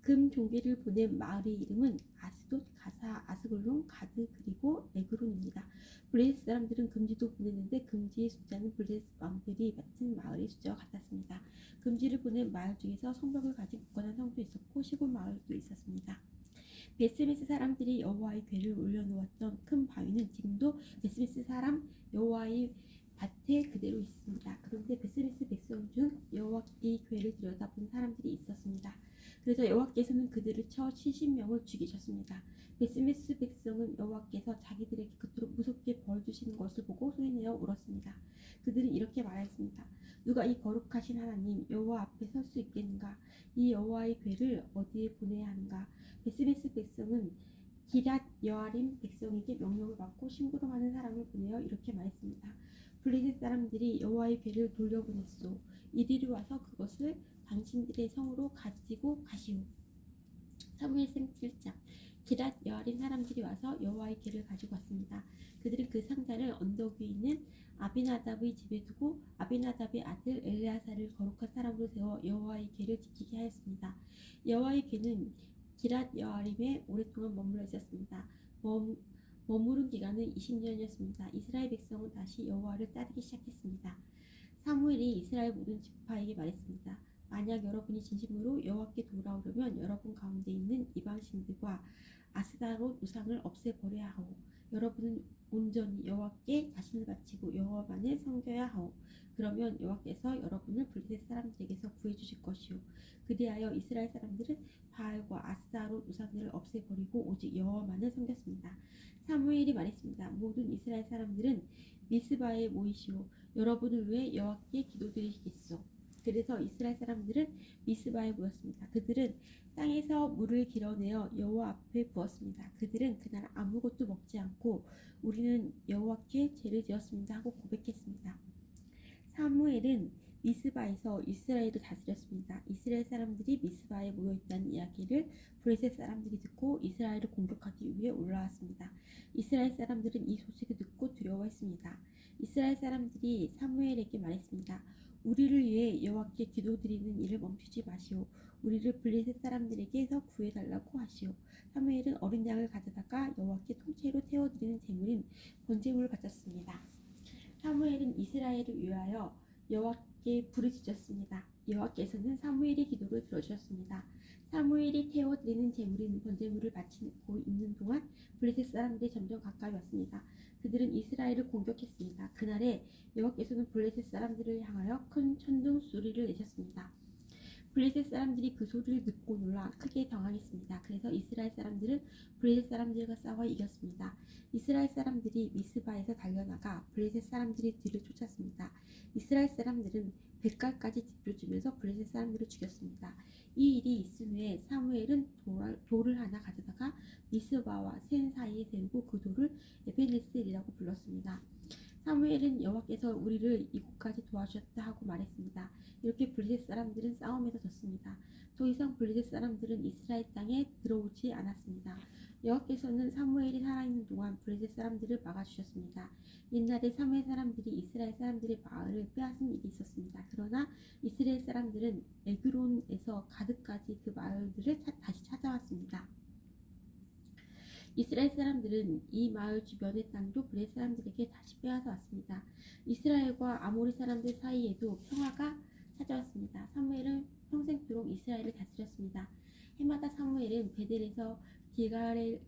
금 종기를 보낸 마을의 이름은 아스돗, 가사, 아스글론, 가드 그리고 에그론입니다. 블레셋 사람들은 금지도 보냈는데 금지의 숫자는 블레셋 왕들이 맡은 마을의 숫자와 같았습니다. 금지를 보낸 마을 중에서 성벽을 가진 굳건한 성도 있었고 시골 마을도 있었습니다. 베스메스 사람들이 여호와의 궤를 올려놓았던 큰 바위는 지금도 베스메스 사람 여호와의 밭에 그대로 있습니다. 그런데 베스메스 백성 중 여호와의 궤를 들여다본 사람들이 있었습니다. 그래서 여호와께서는 그들을 쳐 70명을 죽이셨습니다. 베스메스 백성은 여호와께서 자기들에게 그토록 무섭게 벌 주시는 것을 보고 소리내어 울었습니다. 그들은 이렇게 말했습니다. 누가 이 거룩하신 하나님 여호와 앞에 설 수 있겠는가? 이 여호와의 궤를 어디에 보내야 하는가? 베스메스 백성은 기럇 여아림 백성에게 명령을 받고 심부름하는 사람을 보내어 이렇게 말했습니다. 블레셋 사람들이 여호와의 궤를 돌려보냈소. 이리로 와서 그것을 당신들의 성으로 가지고 가시오. 사무엘상 7장. 기럇 여아림 사람들이 와서 여호와의 궤를 가지고 왔습니다. 그들은 그 상자를 언덕 위에 있는 아비나답의 집에 두고 아비나답의 아들 엘레아사를 거룩한 사람으로 세워 여호와의 궤를 지키게 하였습니다. 여호와의 궤는 기럇 여아림에 오랫동안 머물러 있었습니다. 머무른 기간은 20년이었습니다. 이스라엘 백성은 다시 여호와를 따르기 시작했습니다. 사무엘이 이스라엘 모든 지파에게 말했습니다. 만약 여러분이 진심으로 여호와께 돌아오려면 여러분 가운데 있는 이방신들과 아스다롯 우상을 없애버려야 하오. 여러분은 온전히 여호와께 자신을 바치고 여호와만을 섬겨야 하오. 그러면 여호와께서 여러분을 블레셋 사람들에게서 구해주실 것이오. 그리하여 이스라엘 사람들은 바알과 아스다롯 우상들을 없애버리고 오직 여호와만을 섬겼습니다. 사무엘이 말했습니다. 모든 이스라엘 사람들은 미스바에 모이시오. 여러분을 위해 여호와께 기도드리시겠소. 그래서 이스라엘 사람들은 미스바에 모였습니다. 그들은 땅에서 물을 길어내어 여호와 앞에 부었습니다. 그들은 그날 아무것도 먹지 않고 우리는 여호와께 죄를 지었습니다 하고 고백했습니다. 사무엘은 미스바에서 이스라엘을 다스렸습니다. 이스라엘 사람들이 미스바에 모여있다는 이야기를 블레셋 사람들이 듣고 이스라엘을 공격하기 위해 올라왔습니다. 이스라엘 사람들은 이 소식을 듣고 두려워했습니다. 이스라엘 사람들이 사무엘에게 말했습니다. 우리를 위해 여호와께 기도드리는 일을 멈추지 마시오. 우리를 블레셋 사람들에게서 구해달라고 하시오. 사무엘은 어린 양을 가져다가 여호와께 통째로 태워드리는 제물인 번제물을 바쳤습니다. 사무엘은 이스라엘을 위하여 여호와께 부르짖었습니다. 여호와께서는 사무엘의 기도를 들어주셨습니다. 사무엘이 태워드리는 제물인 번제물을 바치고 있는 동안 블레셋 사람들이 점점 가까이 왔습니다. 그들은 이스라엘을 공격했습니다. 그날에 여호와께서는 블레셋 사람들을 향하여 큰 천둥 소리를 내셨습니다. 블레셋 사람들이 그 소리를 듣고 놀라 크게 당황했습니다. 그래서 이스라엘 사람들은 블레셋 사람들과 싸워 이겼습니다. 이스라엘 사람들이 미스바에서 달려나가 블레셋 사람들이 뒤를 쫓았습니다. 이스라엘 사람들은 백갈까지 뒷쫓으면서 블레셋 사람들을 죽였습니다. 이 일이 있은 후에 사무엘은 돌을 하나 가져다가 미스바와 센 사이에 세우고 그 돌을 에베네셀이라고 불렀습니다. 사무엘은 여호와께서 우리를 이곳까지 도와주셨다 하고 말했습니다. 이렇게 블레셋 사람들은 싸움에서 졌습니다. 더 이상 블레셋 사람들은 이스라엘 땅에 들어오지 않았습니다. 여호와께서는 사무엘이 살아있는 동안 블레셋 사람들을 막아주셨습니다. 옛날에 사무엘 사람들이 이스라엘 사람들의 마을을 빼앗은 일이 있었습니다. 그러나 이스라엘 사람들은 에그론에서 가드까지 그 마을들을 다시 찾아왔습니다. 이스라엘 사람들은 이 마을 주변의 땅도 블레셋 사람들에게 다시 빼앗아 왔습니다. 이스라엘과 아모리 사람들 사이에도 평화가 찾아왔습니다. 사무엘은 평생토록 이스라엘을 다스렸습니다. 해마다 사무엘은 베델에서 길갈을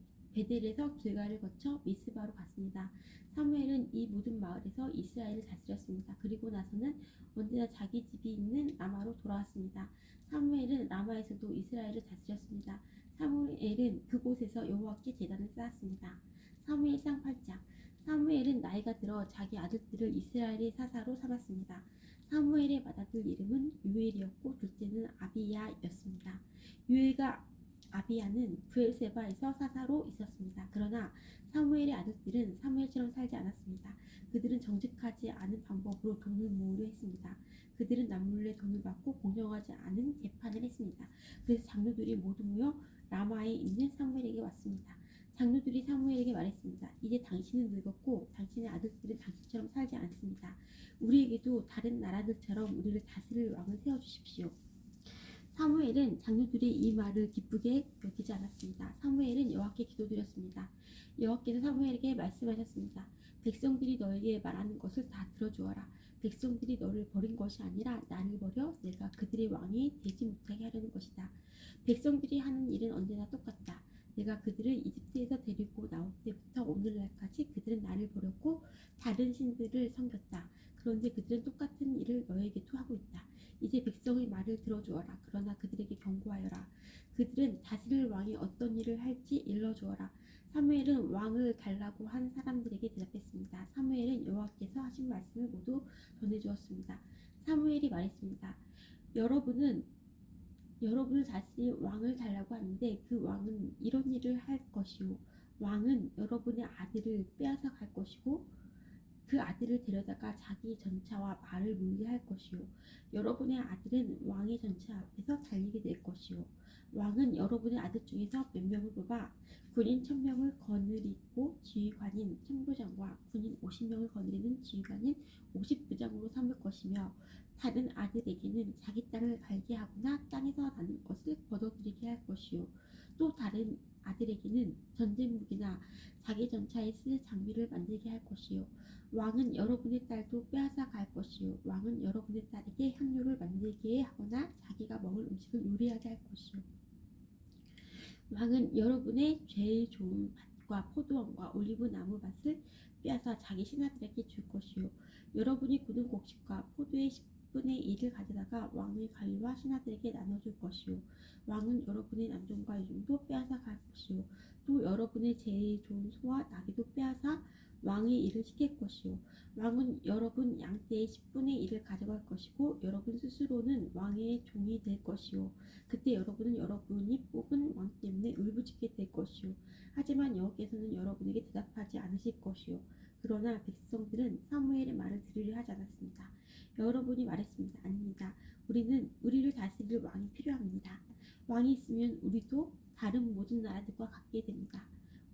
거쳐 미스바로 갔습니다. 사무엘은 이 모든 마을에서 이스라엘을 다스렸습니다. 그리고 나서는 언제나 자기 집이 있는 라마로 돌아왔습니다. 사무엘은 라마에서도 이스라엘을 다스렸습니다. 사무엘은 그곳에서 여호와께 제단을 쌓았습니다. 사무엘상 8장. 사무엘은 나이가 들어 자기 아들들을 이스라엘의 사사로 삼았습니다. 사무엘의 맏아들 이름은 유엘이었고 둘째는 아비야였습니다. 유엘과 아비야는 브엘세바에서 사사로 있었습니다. 그러나 사무엘의 아들들은 사무엘처럼 살지 않았습니다. 그들은 정직하지 않은 방법으로 돈을 모으려 했습니다. 그들은 남몰래 돈을 받고 공정하지 않은 재판을 했습니다. 그래서 장로들이 모두 모여 라마에 있는 사무엘에게 왔습니다. 장로들이 사무엘에게 말했습니다. 이제 당신은 늙었고 당신의 아들들은 당신처럼 살지 않습니다. 우리에게도 다른 나라들처럼 우리를 다스릴 왕을 세워주십시오. 사무엘은 장로들의 이 말을 기쁘게 여기지 않았습니다. 사무엘은 여호와께 기도드렸습니다. 여호와께서 사무엘에게 말씀하셨습니다. 백성들이 너에게 말하는 것을 다 들어주어라. 백성들이 너를 버린 것이 아니라 나를 버려 내가 그들의 왕이 되지 못하게 하려는 것이다. 백성들이 하는 일은 언제나 똑같다. 내가 그들을 이집트에서 데리고 나올 때부터 오늘날까지 그들은 나를 버렸고 다른 신들을 섬겼다. 그런데 그들은 똑같은 일을 너에게도 하고 있다. 이제 백성의 말을 들어주어라. 그러나 그들에게 경고하여라. 그들은 다스릴 왕이 어떤 일을 할지 일러주어라. 사무엘은 왕을 달라고 한 사람들에게 대답했습니다. 사무엘은 여호와께서 하신 말씀을 모두 전해주었습니다. 사무엘이 말했습니다. 여러분을 다스릴 왕을 달라고 하는데 그 왕은 이런 일을 할 것이요. 왕은 여러분의 아들을 빼앗아 갈 것이고 그 아들을 데려다가 자기 전차와 말을 몰게 할 것이요. 여러분의 아들은 왕의 전차 앞에서 달리게 될 것이요. 왕은 여러분의 아들 중에서 몇 명을 뽑아 군인 1000명을 거느리고 지휘관인 천부장과 군인 50명을 거느리는 지휘관인 50부장으로 삼을 것이며 다른 아들에게는 자기 땅을 갈게 하거나 땅에서 나는 것을 거둬들이게 할 것이요. 또 다른 아들에게는 전쟁 무기나 자기 전차에 쓸 장비를 만들게 할 것이요. 왕은 여러분의 딸도 빼앗아 갈 것이요. 왕은 여러분의 딸에게 향료를 만들게 하거나 자기가 먹을 음식을 요리하게 할 것이요. 왕은 여러분의 제일 좋은 밭과 포도원과 올리브 나무 밭을 빼앗아 자기 신하들에게 줄 것이요. 여러분이 고든 곡식과 포도의 10분의 1을 가져다가 왕의 관리와 신하들에게 나눠줄 것이요. 왕은 여러분의 남종과 여종도 빼앗아 갈 것이요. 또 여러분의 제일 좋은 소와 나귀도 빼앗아 왕의 일을 시킬 것이요. 왕은 여러분 양떼의 10분의 1을 가져갈 것이고 여러분 스스로는 왕의 종이 될 것이요. 그때 여러분은 여러분이 뽑은 왕 때문에 울부짖게 될 것이요. 하지만 여호와께서는 여러분에게 대답하지 않으실 것이요. 그러나 백성들은 사무엘의 말을 들으려 하지 않았습니다. 여러분이 말했습니다. 아닙니다. 우리를 다스릴 왕이 필요합니다. 왕이 있으면 우리도 다른 모든 나라들과 같게 됩니다.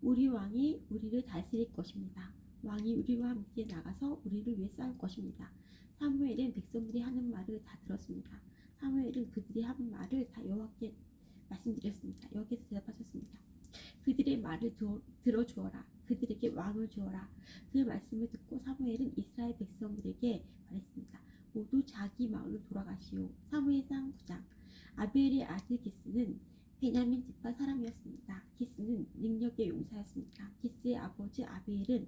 우리 왕이 우리를 다스릴 것입니다. 왕이 우리와 함께 나가서 우리를 위해 싸울 것입니다. 사무엘은 백성들이 하는 말을 다 들었습니다. 사무엘은 그들이 하는 말을 다 여호와께 말씀드렸습니다. 여호와께서 대답하셨습니다. 그들의 말을 들어주어라. 그들에게 왕을 주어라. 그 말씀을 듣고 사무엘은 이스라엘 백성들에게 말했습니다. 모두 돌아가시오. 사무엘상 9장. 아벨의 아들 기스는 베냐민 지파 사람이었습니다. 기스는 능력의 용사였습니다. 기스의 아버지 아벨은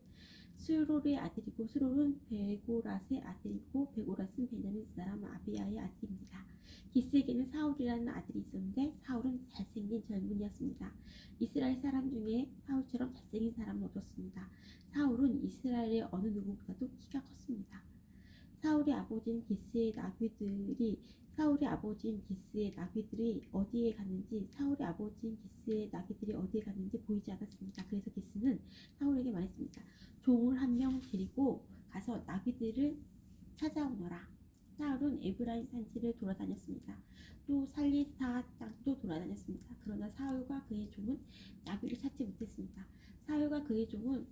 스롤의 아들이고 스롤은 베고랏의 아들이고 베고랏은 베냐민 사람 아비야의 아들입니다. 기스에게는 사울이라는 아들이 있었는데 사울은 잘생긴 젊은이였습니다. 이스라엘 사람 중에 사울처럼 잘생긴 사람은 없었습니다. 사울은 이스라엘의 어느 누구보다도 키가 컸습니다. 사울의 아버지인 기스의 나귀들이 어디에 갔는지 보이지 않았습니다. 그래서 기스는 사울에게 말했습니다. 종을 한 명 데리고 가서 나귀들을 찾아오너라. 사울은 에브라임 산지를 돌아다녔습니다. 또 살리사 땅도 돌아다녔습니다. 그러나 사울과 그의 종은 나귀를 찾지 못했습니다. 사울과 그의 종은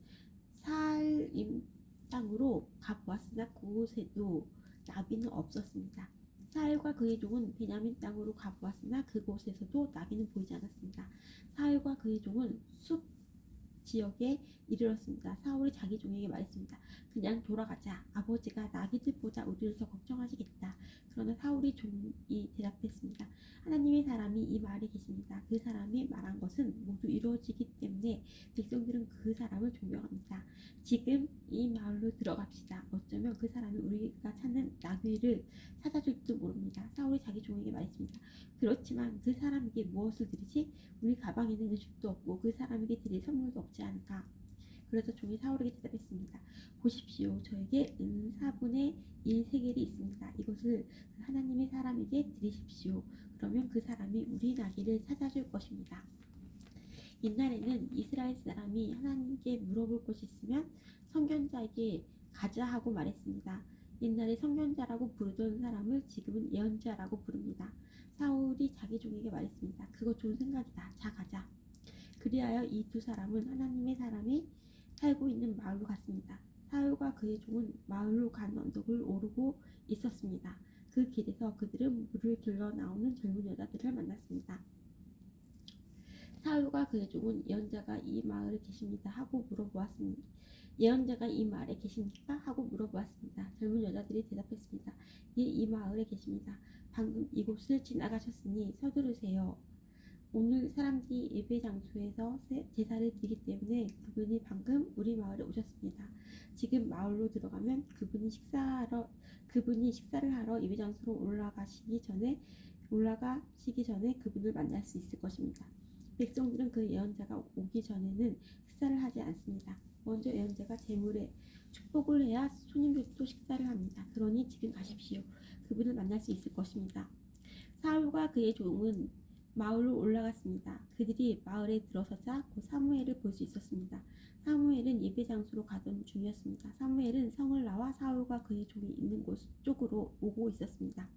살림 땅으로 가보았으나 그곳에도 나귀는 없었습니다. 사울과 그의 종은 베냐민 땅으로 가보았으나 그곳에서도 나귀는 보이지 않았습니다. 사울과 그의 종은 숲 지역에 이르렀습니다. 사울이 자기 종에게 말했습니다. 그냥 돌아가자. 아버지가 나귀들보다 우리를 더 걱정하시겠다. 그러나 사울이 종이 대답했습니다. 하나님의 사람이 이 마을에 계십니다. 그 사람이 말한 것은 모두 이루어지기 때문에 백성들은 그 사람을 존경합니다. 지금 이 마을로 들어갑시다. 어쩌면 그 사람이 우리가 찾는 나귀를 찾아줄지도 모릅니다. 사울이 자기 종에게 말했습니다. 그렇지만 그 사람에게 무엇을 드리지? 우리 가방에는 음식도 없고 그 사람에게 드릴 선물도 없지 않을까? 그래서 종이 사울에게 대답했습니다. 보십시오. 저에게 4분의 1 세겔이 있습니다. 이것을 하나님의 사람에게 드리십시오. 그러면 그 사람이 우리 나귀를 찾아줄 것입니다. 옛날에는 이스라엘 사람이 하나님께 물어볼 것이 있으면 선견자에게 가자 하고 말했습니다. 옛날에 선견자라고 부르던 사람을 지금은 예언자라고 부릅니다. 사울이 자기 종에게 말했습니다. 그거 좋은 생각이다. 자 가자. 그리하여 이 두 사람은 하나님의 사람이 살고 있는 마을로 갔습니다. 사울과 그의 종은 마을로 간 언덕을 오르고 있었습니다. 그 길에서 그들은 물을 길러 나오는 젊은 여자들을 만났습니다. 사울과 그의 종은 예언자가 이 마을에 계십니다 하고 물어보았습니다. 예언자가 이 마을에 계십니까? 하고 물어보았습니다. 젊은 여자들이 대답했습니다. 예, 이 마을에 계십니다. 방금 이곳을 지나가셨으니 서두르세요. 오늘 사람들이 예배 장소에서 제사를 드리기 때문에 그분이 방금 우리 마을에 오셨습니다. 지금 마을로 들어가면 그분이 식사를 하러 예배 장소로 올라가시기 전에 그분을 만날 수 있을 것입니다. 백성들은 그 예언자가 오기 전에는 식사를 하지 않습니다. 먼저 예언자가 제물에 축복을 해야 손님들도 식사를 합니다. 그러니 지금 가십시오. 그분을 만날 수 있을 것입니다. 사울과 그의 종은 마을로 올라갔습니다. 그들이 마을에 들어서자 곧 사무엘을 볼 수 있었습니다. 사무엘은 예배 장소로 가던 중이었습니다. 사무엘은 성을 나와 사울과 그의 종이 있는 곳 쪽으로 오고 있었습니다.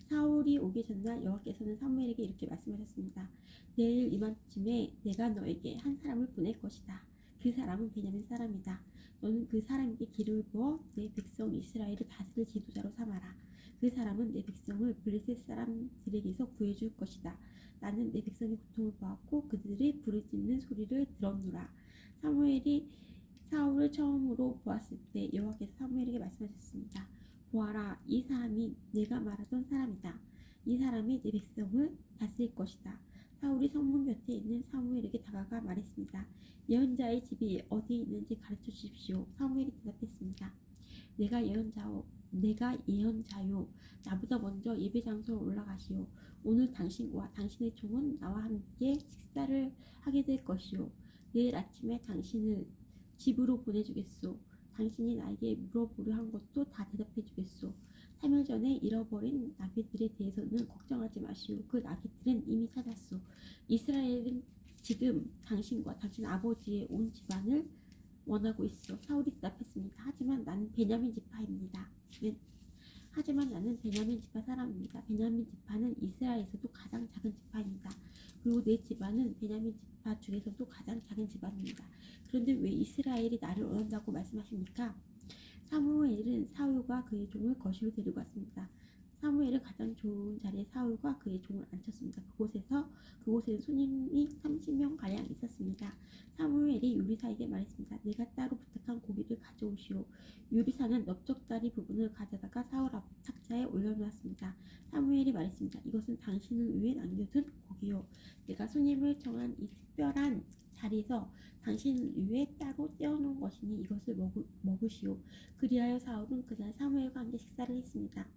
사울이 오기 전날 여호와께서는 사무엘에게 이렇게 말씀하셨습니다. 내일 이맘쯤에 내가 너에게 한 사람을 보낼 것이다. 그 사람은 베냐민 사람이다. 너는 그 사람에게 기름을 부어 내 백성 이스라엘을 다스릴 지도자로 삼아라. 그 사람은 내 백성을 블레셋 사람들에게서 구해줄 것이다. 나는 내 백성의 고통을 보았고 그들이 부르짖는 소리를 들었노라. 사무엘이 사울을 처음으로 보았을 때 여호와께서 사무엘에게 말씀하셨습니다. 보아라, 이 사람이 내가 말하던 사람이다. 이 사람이 내 백성을 다스릴 것이다. 사울이 성문 곁에 있는 사무엘에게 다가가 말했습니다. 예언자의 집이 어디에 있는지 가르쳐 주십시오. 사무엘이 대답했습니다. 내가 예언자요. 나보다 먼저 예배 장소로 올라가시오. 오늘 당신과 당신의 종은 나와 함께 식사를 하게 될 것이오. 내일 아침에 당신을 집으로 보내주겠소. 당신이 나에게 물어보려 한 것도 다 대답해 주겠소. 3일 전에 잃어버린 나귀들에 대해서는 걱정하지 마시오. 그 나귀들은 이미 찾았소. 이스라엘은 지금 당신과 당신 아버지의 온 집안을 원하고 있어. 사울이 대답했습니다. 하지만 나는 베냐민 지파입니다. 하지만 나는 베냐민 지파 사람입니다. 베냐민 지파는 이스라엘에서도 가장 작은 지파입니다. 그리고 내 집안은 베냐민 지파 중에서도 가장 작은 집안입니다. 그런데 왜 이스라엘이 나를 원한다고 말씀하십니까? 사무엘은 사울과 그의 종을 거실로 데리고 왔습니다. 사무엘은 가장 좋은 자리에 사울과 그의 종을 앉혔습니다. 그곳에는 손님이 30명 가량 있었습니다. 사무엘이 요리사에게 말했습니다. 내가 따로 부탁한 고기를 가져오시오. 요리사는 넓적다리 부분을 가져다가 사울 앞 탁자에 올려놓았습니다. 사무엘이 말했습니다. 이것은 당신을 위해 남겨둔 고기요. 내가 손님을 정한 이 특별한 자리에서 당신을 위해 따로 떼어놓은 것이니 이것을 먹으시오. 그리하여 사울은 그날 사무엘과 함께 식사를 했습니다.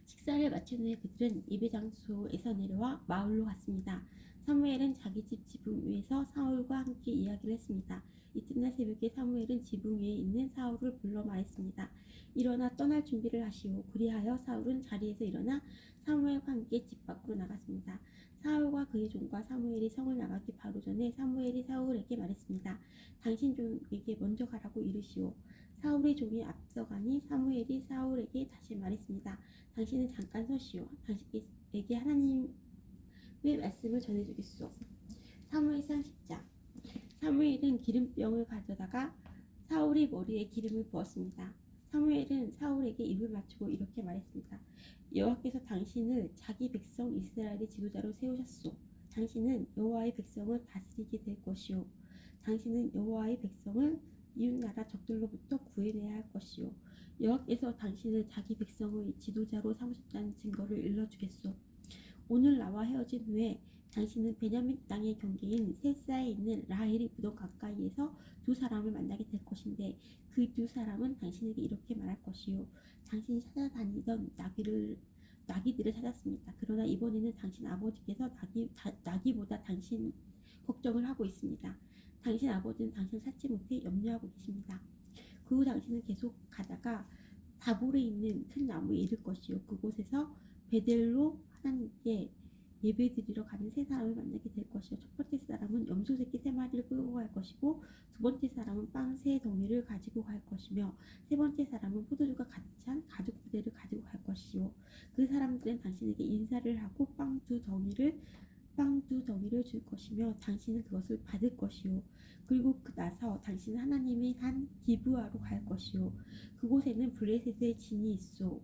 식사를 마친 후에 그들은 예배 장소에서 내려와 마을로 갔습니다. 사무엘은 자기 집 지붕 위에서 사울과 함께 이야기를 했습니다. 이튿날 새벽에 사무엘은 지붕 위에 있는 사울을 불러 말했습니다. 일어나 떠날 준비를 하시오. 그리하여 사울은 자리에서 일어나 사무엘과 함께 집 밖으로 나갔습니다. 사울과 그의 종과 사무엘이 성을 나가기 바로 전에 사무엘이 사울에게 말했습니다. 당신 종에게 먼저 가라고 이르시오. 사울의 종이 앞서가니 사무엘이 사울에게 다시 말했습니다. 당신은 잠깐 서시오. 당신에게 하나님의 말씀을 전해주겠소. 사무엘상 10장. 사무엘은 기름병을 가져다가 사울의 머리에 기름을 부었습니다. 사무엘은 사울에게 입을 맞추고 이렇게 말했습니다. 여호와께서 당신을 자기 백성 이스라엘의 지도자로 세우셨소. 당신은 여호와의 백성을 다스리게 될 것이요. 당신은 여호와의 백성을 이웃나라 적들로부터 구해내야 할 것이요. 여호와께서 당신을 자기 백성의 지도자로 삼으셨다는 증거를 일러주겠소. 오늘 나와 헤어진 후에 당신은 베냐민 땅의 경계인 셀사에 있는 라헬의 무덤 가까이에서 두 사람을 만나게 될 것인데 그 두 사람은 당신에게 이렇게 말할 것이요. 당신이 찾아다니던 나귀들을 찾았습니다. 그러나 이번에는 당신 아버지께서 나귀보다 당신 걱정을 하고 있습니다. 당신 아버지는 당신을 찾지 못해 염려하고 계십니다. 그 후 당신은 계속 가다가 다볼에 있는 큰 나무에 이를 것이요. 그곳에서 베델로 하나님께 예배드리러 가는 세 사람을 만나게 될 것이요. 첫 번째 사람은 염소 새끼 3마리를 끌고 갈 것이고 두 번째 사람은 빵 3덩이를 가지고 갈 것이며 세 번째 사람은 포도주가 가득 찬 가죽 부대를 가지고 갈 것이요. 그 사람들은 당신에게 인사를 하고 빵 두 덩이를 줄 것이며 당신은 그것을 받을 것이요. 그리고 나서 당신은 하나님의 산 기브아로 갈 것이요. 그곳에는 블레셋의 진이 있어.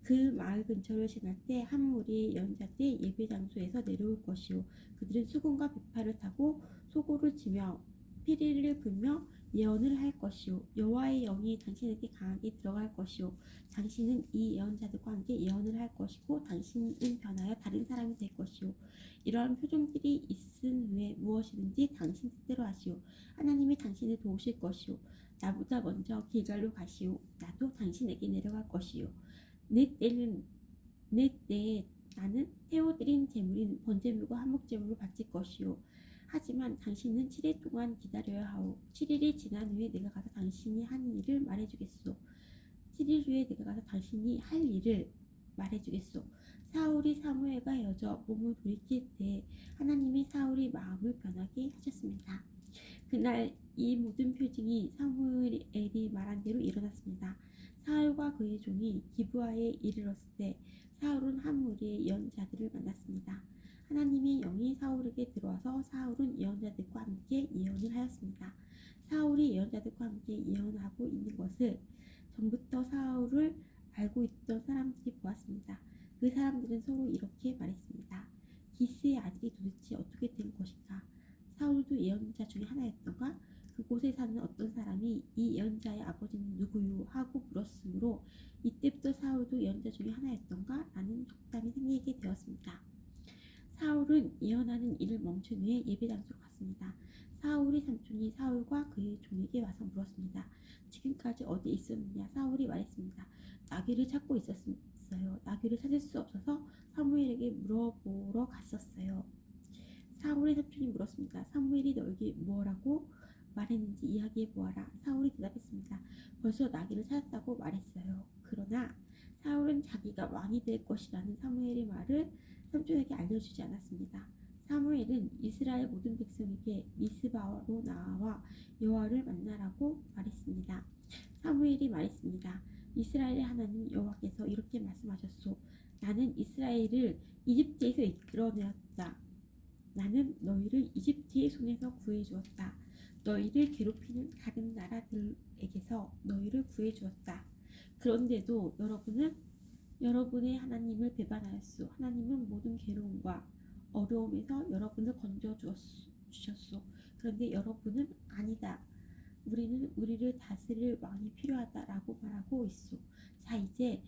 그 마을 근처를 지날 때 한 무리의 예언자들이 예배 장소에서 내려올 것이요. 그들은 수금과 비파를 타고 소고를 치며 피리를 불며 예언을 할 것이요. 여호와의 영이 당신에게 강하게 들어갈 것이요. 당신은 이 예언자들과 함께 예언을 할 것이고 당신은 변하여 다른 사람이 될 것이요. 이러한 표정들이 있은 후에 무엇이든지 당신 뜻대로 하시오. 하나님이 당신을 도우실 것이요. 나보다 먼저 길갈로 가시오. 나도 당신에게 내려갈 것이요. 내 때에 나는 태워드린 제물인 번제물과 한목제물을 바칠 것이요. 하지만 당신은 7일 동안 기다려야 하오. 7일이 지난 후에 내가 가서 당신이 한 일을 말해주겠소. 7일 후에 내가 가서 당신이 할 일을 말해주겠소. 사울이 사무엘과 헤어져 몸을 돌이킬 때 하나님이 사울의 마음을 변하게 하셨습니다. 그날 이 모든 표징이 사무엘이 말한 대로 일어났습니다. 사울과 그의 종이 기브아에 이르렀을 때 사울은 한 무리의 예언자들을 만났습니다. 하나님의 영이 사울에게 들어와서 사울은 예언자들과 함께 예언을 하였습니다. 사울이 예언자들과 함께 예언하고 있는 것을 전부터 사울을 알고 있던 사람들이 보았습니다. 그 사람들은 서로 이렇게 말했습니다. 기스의 아들이 도대체 어떻게 된 것인가? 사울도 예언자 중에 하나였던가? 그곳에 사는 어떤 사람이 이 예언자의 아버지는 누구요? 하고 물었으므로 이때부터 사울도 예언자 중에 하나였던가? 라는 속담이 생기게 되었습니다. 사울은 예언하는 일을 멈춘 후에 예배 장소로 갔습니다. 사울의 삼촌이 사울과 그의 종에게 와서 물었습니다. 지금까지 어디 있었느냐? 사울이 말했습니다. 나귀를 찾고 있었어요. 나귀를 찾을 수 없어서 사무엘에게 물어보러 갔었어요. 사울의 삼촌이 물었습니다. 사무엘이 너에게 뭐라고 말했는지 이야기해 보아라. 사울이 대답했습니다. 벌써 나귀를 찾았다고 말했어요. 그러나 사울은 자기가 왕이 될 것이라는 사무엘의 말을 삼촌에게 알려주지 않았습니다. 사무엘은 이스라엘 모든 백성에게 미스바로 나와 여호와를 만나라고 말했습니다. 사무엘이 말했습니다. 이스라엘의 하나님 여호와께서 이렇게 말씀하셨소. 나는 이스라엘을 이집트에서 이끌어내었다. 나는 너희를 이집트의 손에서 구해주었다. 너희를 괴롭히는 다른 나라들에게서 너희를 구해주었다. 그런데도 여러분은 여러분의 하나님을 배반하였소. 하나님은 모든 괴로움과 어려움에서 여러분을 건져 주셨소. 그런데 여러분은 아니다. 우리는 우리를 다스릴 왕이 필요하다라고 말하고 있소. 자, 이제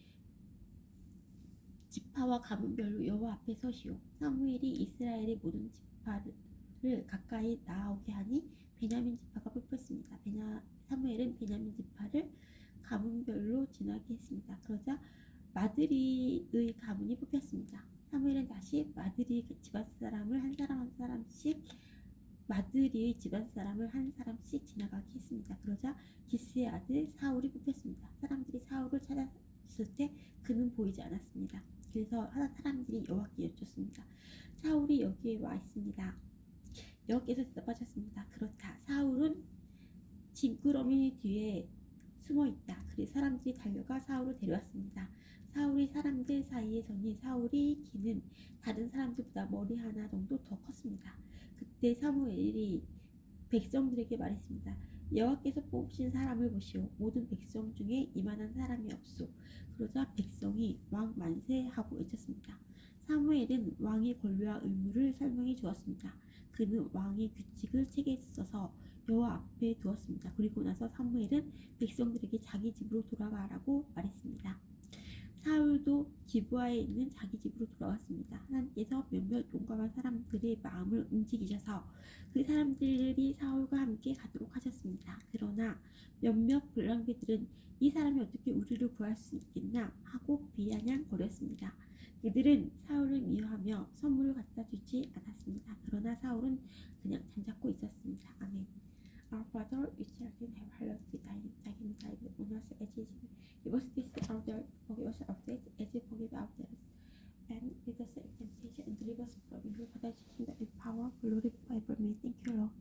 지파와 가문별로 여호와 앞에 서시오. 사무엘이 이스라엘의 모든 지파를 가까이 나아오게 하니 베냐민 지파가 뽑혔습니다. 사무엘은 베냐민 지파를 가문별로 지나게 했습니다. 그러자 마드리의 가문이 뽑혔습니다. 사무엘은 다시 마드리 집안 사람을 한 사람 한 사람씩 마드리의 집안 사람을 한 사람씩 지나가게 했습니다. 그러자 기스의 아들 사울이 뽑혔습니다. 사람들이 사울을 찾았을 때 그는 보이지 않았습니다. 그래서 사람들이 여호와께 여쭙습니다. 사울이 여기에 와 있습니다. 여호와께서 대답하셨습니다. 그렇다. 사울은 진구러미 뒤에 숨어 있다. 그래서 사람들이 달려가 사울을 데려왔습니다. 사울이 사람들 사이에 서니 사울의 키는 다른 사람들보다 머리 하나 정도 더 컸습니다. 그때 사무엘이 백성들에게 말했습니다. 여호와께서 뽑으신 사람을 보시오. 모든 백성 중에 이만한 사람이 없소. 그러자 백성이 왕 만세하고 외쳤습니다. 사무엘은 왕의 권리와 의무를 설명해 주었습니다. 그는 왕의 규칙을 책에 써서 여호와 앞에 두었습니다. 그리고 나서 사무엘은 백성들에게 자기 집으로 돌아가라고 말했습니다. 사울도 기브아에 있는 자기 집으로 돌아왔습니다. 하나님께서 몇몇 용감한 사람들의 마음을 움직이셔서 그 사람들이 사울과 함께 가도록 하셨습니다. 그러나 몇몇 불량배들은 이 사람이 어떻게 우리를 구할 수 있겠나 하고 비아냥거렸습니다. 그들은 사울을 미워하며 선물을 갖다 주지 않았습니다. 그러나 사울은 그냥 잠자코 있었습니다. 아멘. Our Father, which art in heaven, hallowed be thy name. Thy kingdom come, on us as it is in heaven. Give us this day our daily bread, forgive us our debts as we forgive our debtors. And lead us not into temptation, and deliver us from evil. For thine is the kingdom and power, glory forever. Amen. Thank you, Lord.